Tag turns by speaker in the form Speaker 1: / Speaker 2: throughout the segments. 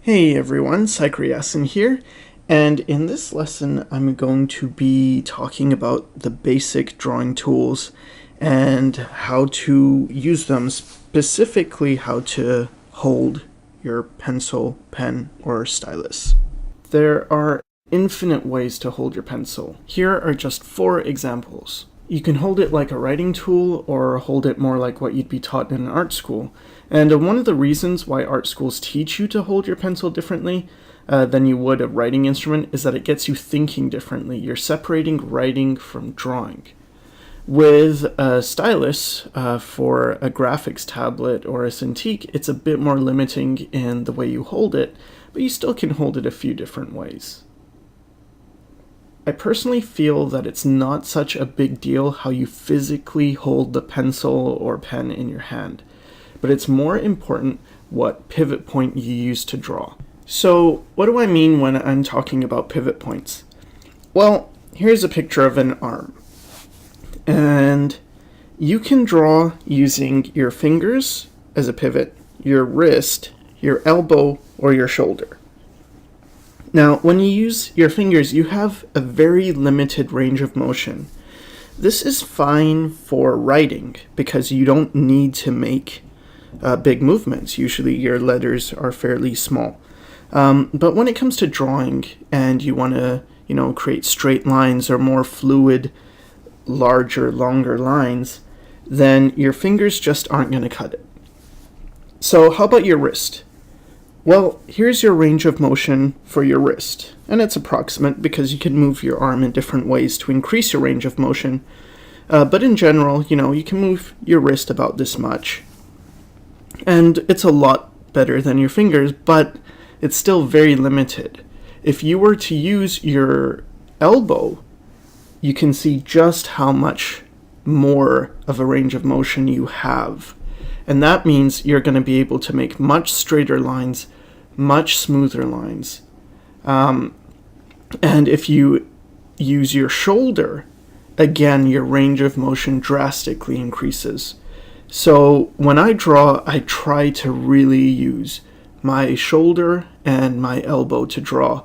Speaker 1: Hey everyone, Sycra here, and in this lesson I'm going to be talking about the basic drawing tools and how to use them, specifically how to hold your pencil, pen, or stylus. There are infinite ways to hold your pencil. Here are just 4 examples. You can hold it like a writing tool or hold it more like what you'd be taught in an art school. And one of the reasons why art schools teach you to hold your pencil differently than you would a writing instrument is that it gets you thinking differently. You're separating writing from drawing. With a stylus for a graphics tablet or a Cintiq, it's a bit more limiting in the way you hold it, but you still can hold it a few different ways. I personally feel that it's not such a big deal how you physically hold the pencil or pen in your hand, but it's more important what pivot point you use to draw. So what do I mean when I'm talking about pivot points? Well, here's a picture of an arm, and you can draw using your fingers as a pivot, your wrist, your elbow, or your shoulder. Now, when you use your fingers, you have a very limited range of motion. This is fine for writing because you don't need to make big movements. Usually your letters are fairly small. But when it comes to drawing and you want to, create straight lines or more fluid, larger, longer lines, then your fingers just aren't going to cut it. So how about your wrist? Well, here's your range of motion for your wrist, and it's approximate because you can move your arm in different ways to increase your range of motion. But in general, you can move your wrist about this much. And it's a lot better than your fingers, but it's still very limited. If you were to use your elbow, you can see just how much more of a range of motion you have. And that means you're going to be able to make much straighter lines, much smoother lines. And if you use your shoulder, again, your range of motion drastically increases. So when I draw, I try to really use my shoulder and my elbow to draw,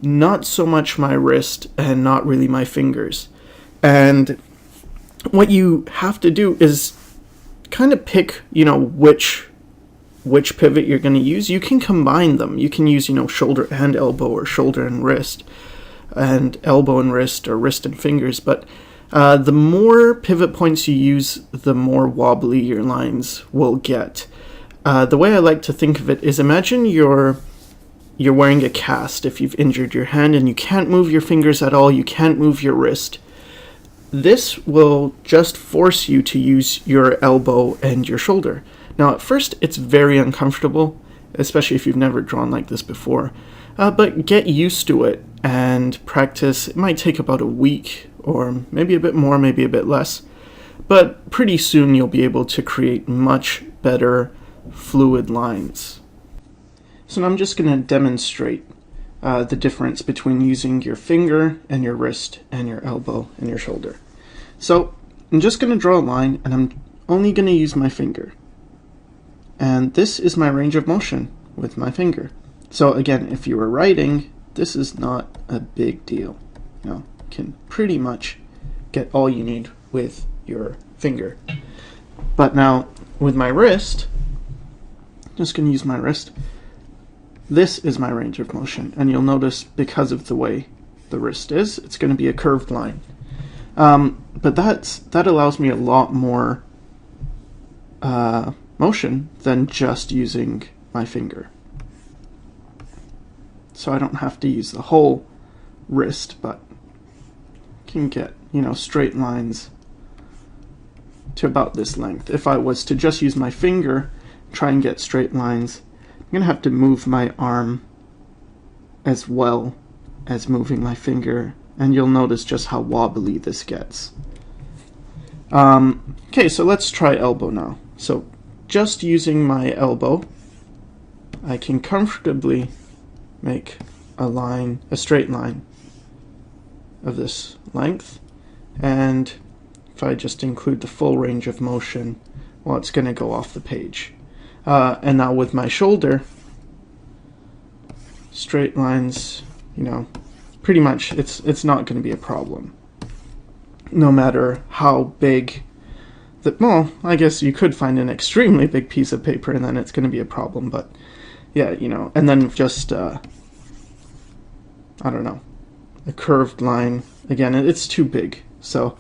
Speaker 1: not so much my wrist and not really my fingers. And what you have to do is kind of pick, which pivot you're going to use. You can combine them. You can use, shoulder and elbow, or shoulder and wrist, and elbow and wrist, or wrist and fingers. But the more pivot points you use, the more wobbly your lines will get. The way I like to think of it is, imagine you're wearing a cast if you've injured your hand and you can't move your fingers at all, you can't move your wrist. This will just force you to use your elbow and your shoulder. Now, at first, it's very uncomfortable, especially if you've never drawn like this before. But get used to it and practice. It might take about a week, or maybe a bit more, maybe a bit less. But pretty soon, you'll be able to create much better fluid lines. So now I'm just going to demonstrate the difference between using your finger and your wrist and your elbow and your shoulder. So I'm just going to draw a line, and I'm only going to use my finger. And this is my range of motion with my finger. So again, if you were writing, this is not a big deal. You can pretty much get all you need with your finger. But now with my wrist, I'm just going to use my wrist. This is my range of motion, and you'll notice because of the way the wrist is, it's going to be a curved line. But that allows me a lot more motion than just using my finger. So I don't have to use the whole wrist, but can get, straight lines to about this length. If I was to just use my finger, try and get straight lines, I'm going to have to move my arm as well as moving my finger, and you'll notice just how wobbly this gets. Okay, so let's try elbow now. So just using my elbow, I can comfortably make a straight line of this length, and if I just include the full range of motion, well, it's going to go off the page. And now with my shoulder, straight lines, pretty much it's not going to be a problem. No matter how big well, I guess you could find an extremely big piece of paper and then it's going to be a problem, but yeah, and then just, I don't know, a curved line, again, it's too big. So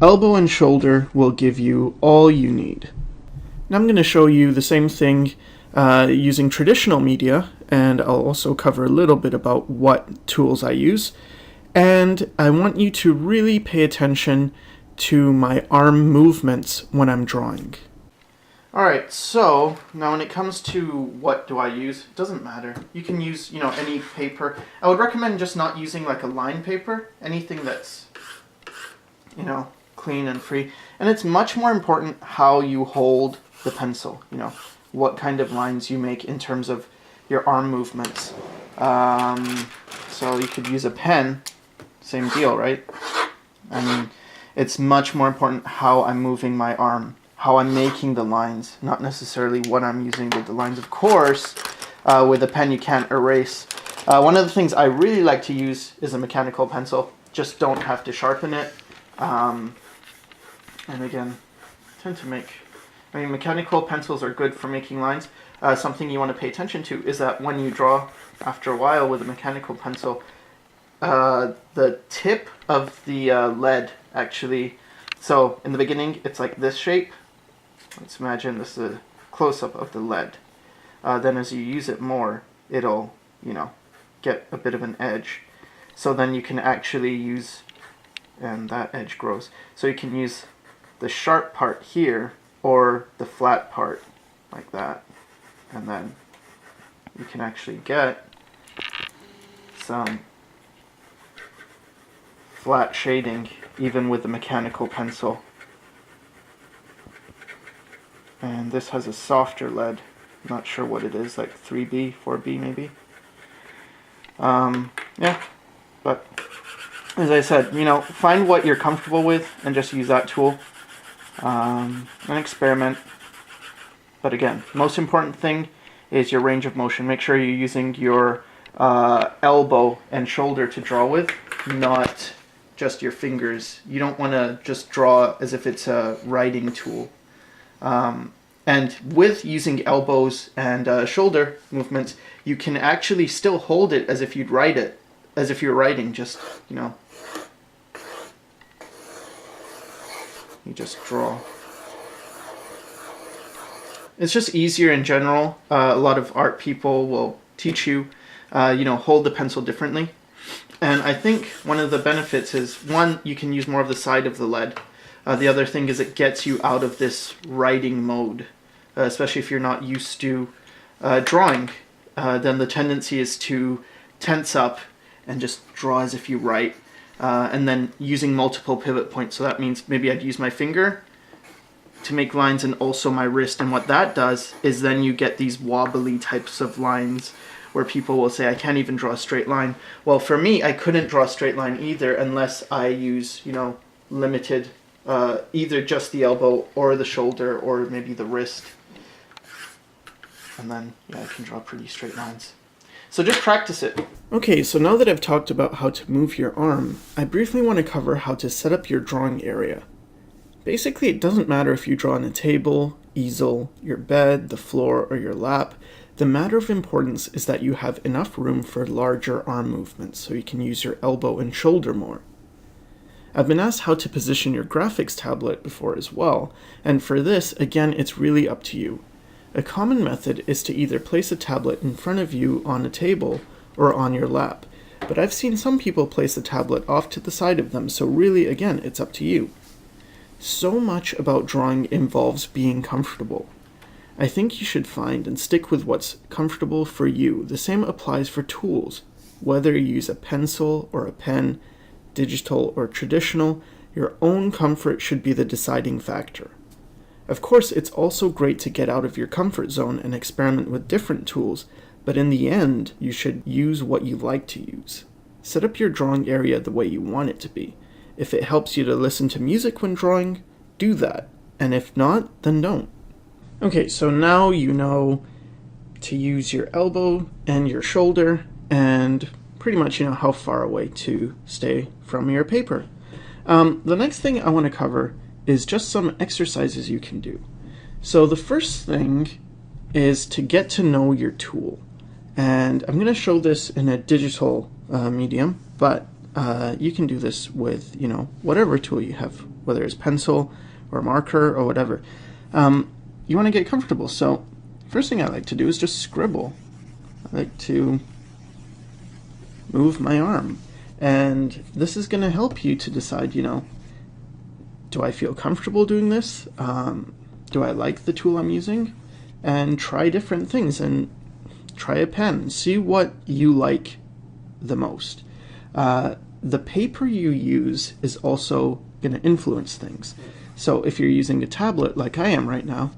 Speaker 1: elbow and shoulder will give you all you need. Now I'm going to show you the same thing using traditional media, and I'll also cover a little bit about what tools I use. And I want you to really pay attention to my arm movements when I'm drawing. Alright, so now when it comes to what do I use, it doesn't matter. You can use, any paper. I would recommend just not using like a line paper, anything that's, clean and free. And it's much more important how you hold the pencil, what kind of lines you make in terms of your arm movements. So you could use a pen, same deal, right? I mean, it's much more important how I'm moving my arm, how I'm making the lines, not necessarily what I'm using with the lines. Of course, with a pen you can't erase. One of the things I really like to use is a mechanical pencil. Just don't have to sharpen it. And again, mechanical pencils are good for making lines. Something you want to pay attention to is that when you draw after a while with a mechanical pencil, the tip of the lead actually, so in the beginning it's like this shape. Let's imagine this is a close-up of the lead. Then as you use it more, it'll, get a bit of an edge. So then you can actually use, and that edge grows, so you can use the sharp part here or the flat part like that, and then you can actually get some flat shading even with the mechanical pencil. And this has a softer lead, not sure what it is, like 3B, 4B maybe. Yeah, but as I said, find what you're comfortable with and just use that tool and experiment. But again, most important thing is your range of motion. Make sure you're using your elbow and shoulder to draw with, not just your fingers. You don't want to just draw as if it's a writing tool. And with using elbows and shoulder movements, you can actually still hold it as if you'd write it, as if you're writing, just, you just draw. It's just easier in general. A lot of art people will teach you, hold the pencil differently. And I think one of the benefits is, one, you can use more of the side of the lead. The other thing is it gets you out of this writing mode, especially if you're not used to drawing. Then the tendency is to tense up and just draw as if you write. And then using multiple pivot points. So that means maybe I'd use my finger to make lines and also my wrist. And what that does is then you get these wobbly types of lines where people will say, I can't even draw a straight line. Well, for me, I couldn't draw a straight line either unless I use, limited, either just the elbow or the shoulder or maybe the wrist. And then, I can draw pretty straight lines. So just practice it. Okay, so now that I've talked about how to move your arm, I briefly want to cover how to set up your drawing area. Basically, it doesn't matter if you draw on a table, easel, your bed, the floor, or your lap. The matter of importance is that you have enough room for larger arm movements so you can use your elbow and shoulder more. I've been asked how to position your graphics tablet before as well, and for this, again, it's really up to you. A common method is to either place a tablet in front of you on a table or on your lap, but I've seen some people place the tablet off to the side of them, so really, again, it's up to you. So much about drawing involves being comfortable. I think you should find and stick with what's comfortable for you. The same applies for tools. Whether you use a pencil or a pen, digital or traditional, your own comfort should be the deciding factor. Of course, it's also great to get out of your comfort zone and experiment with different tools, but in the end, you should use what you like to use. Set up your drawing area the way you want it to be. If it helps you to listen to music when drawing, do that, and if not, then don't. Okay, so now you know to use your elbow and your shoulder and pretty much how far away to stay from your paper. The next thing I want to cover is just some exercises you can do. So the first thing is to get to know your tool. And I'm going to show this in a digital medium, but you can do this with whatever tool you have, whether it's pencil or marker or whatever. You want to get comfortable. So first thing I like to do is just scribble. I like to move my arm, and this is going to help you to decide, do I feel comfortable doing this? Do I like the tool I'm using? And try different things, and try a pen. See what you like the most. The paper you use is also going to influence things. So if you're using a tablet like I am right now,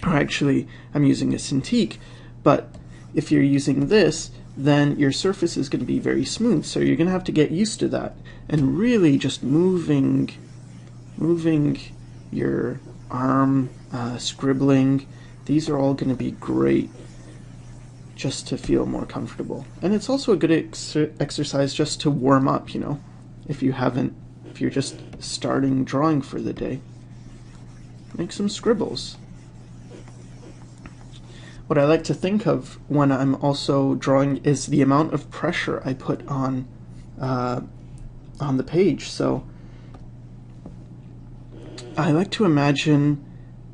Speaker 1: or actually I'm using a Cintiq, but if you're using this, then your surface is going to be very smooth. So you're going to have to get used to that, and really just moving your arm, scribbling. These are all going to be great just to feel more comfortable. And it's also a good exercise just to warm up, if you're just starting drawing for the day. Make some scribbles. What I like to think of when I'm also drawing is the amount of pressure I put on the page. So I like to imagine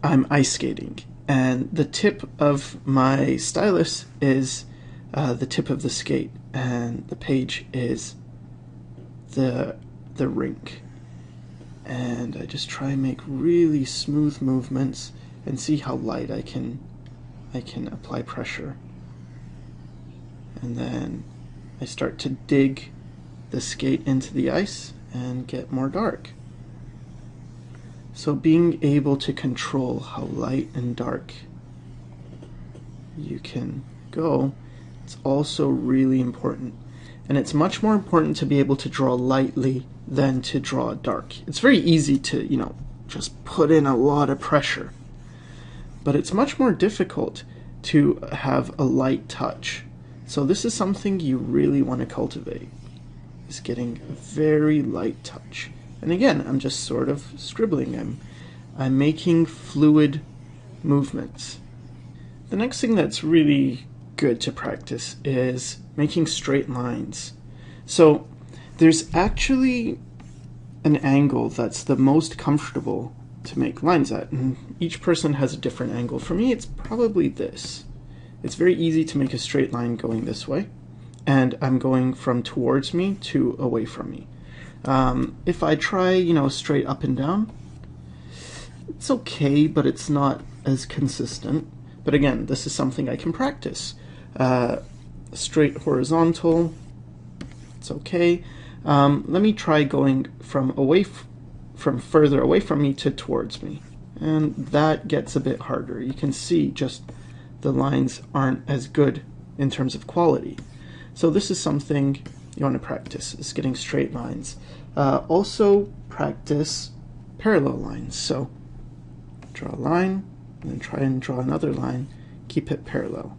Speaker 1: I'm ice skating, and the tip of my stylus is the tip of the skate, and the page is the rink. And I just try and make really smooth movements and see how light I can apply pressure. And then I start to dig the skate into the ice and get more dark. So being able to control how light and dark you can go, it's also really important. And it's much more important to be able to draw lightly than to draw dark. It's very easy to, just put in a lot of pressure. But it's much more difficult to have a light touch. So this is something you really want to cultivate, is getting a very light touch. And again, I'm just sort of scribbling. I'm making fluid movements. The next thing that's really good to practice is making straight lines. So there's actually an angle that's the most comfortable to make lines at, and each person has a different angle. For me, it's probably this. It's very easy to make a straight line going this way, and I'm going from towards me to away from me. If I try, straight up and down, it's okay, but it's not as consistent. But again, this is something I can practice. Straight horizontal, it's okay. Let me try going from further away from me to towards me, and that gets a bit harder. You can see just the lines aren't as good in terms of quality. So this is something you want to practice, is getting straight lines. Also practice parallel lines. So draw a line, and then try and draw another line, keep it parallel.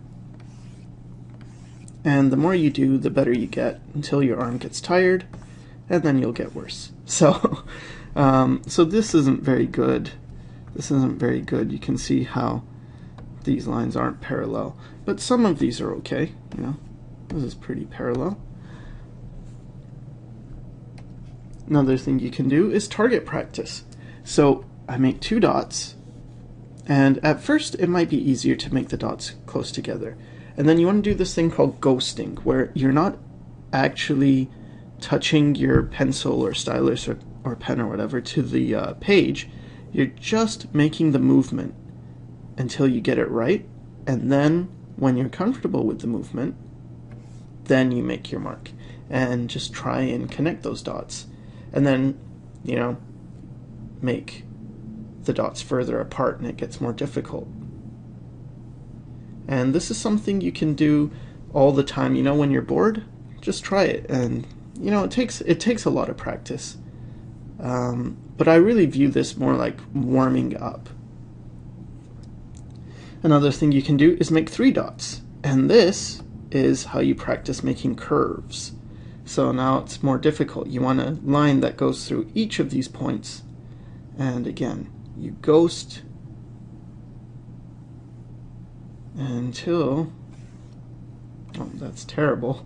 Speaker 1: And the more you do, the better you get, until your arm gets tired, and then you'll get worse. So so this isn't very good. This isn't very good. You can see how these lines aren't parallel, but some of these are okay. This is pretty parallel. Another thing you can do is target practice. So I make 2 dots, and at first it might be easier to make the dots close together. And then you want to do this thing called ghosting, where you're not actually touching your pencil or stylus or pen or whatever to the page. You're just making the movement until you get it right, and then when you're comfortable with the movement, then you make your mark and just try and connect those dots, and then make the dots further apart, and it gets more difficult. And this is something you can do all the time. When you're bored, just try it. And it takes a lot of practice, but I really view this more like warming up. Another thing you can do is make 3 dots, and this is how you practice making curves. So now it's more difficult. You want a line that goes through each of these points. And again, you ghost until, oh, that's terrible,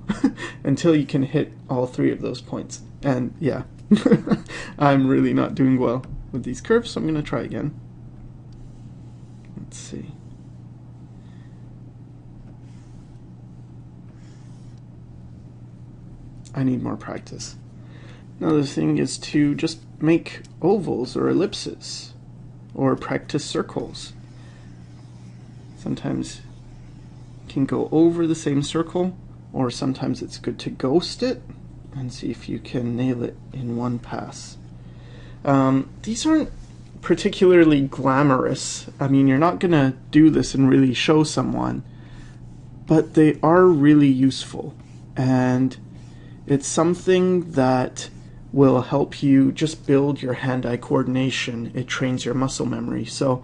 Speaker 1: until you can hit all three of those points. And yeah, I'm really not doing well with these curves, so I'm going to try again. Let's see. I need more practice. Another thing is to just make ovals or ellipses, or practice circles. Sometimes you can go over the same circle, or sometimes it's good to ghost it and see if you can nail it in one pass. These aren't particularly glamorous. I mean, you're not gonna do this and really show someone, but they are really useful, and it's something that will help you just build your hand-eye coordination. It trains your muscle memory. So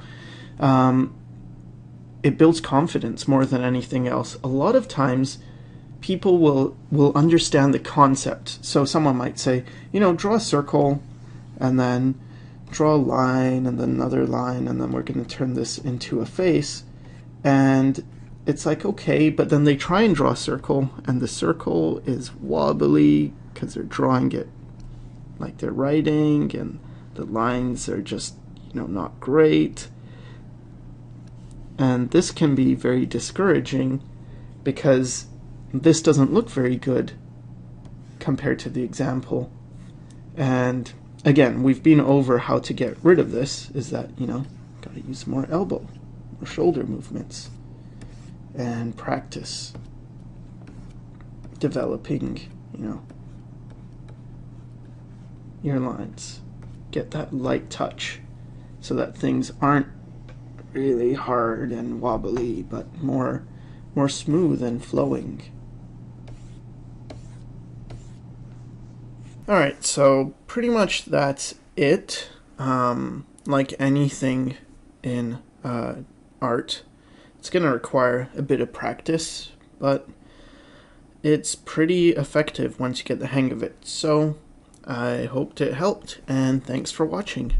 Speaker 1: it builds confidence more than anything else. A lot of times people will understand the concept. So someone might say, you know, draw a circle and then draw a line and then another line, and then we're going to turn this into a face. And it's like, okay, but then they try and draw a circle, and the circle is wobbly because they're drawing it like they're writing, and the lines are just, you know, not great. And this can be very discouraging because this doesn't look very good compared to the example. And again, we've been over how to get rid of this, is that, you know, gotta use more elbow or shoulder movements and practice developing, you know, your lines. Get that light touch so that things aren't really hard and wobbly, but more smooth and flowing. Alright, so pretty much that's it. Like anything in art, it's going to require a bit of practice, but it's pretty effective once you get the hang of it. So I hoped it helped, and thanks for watching.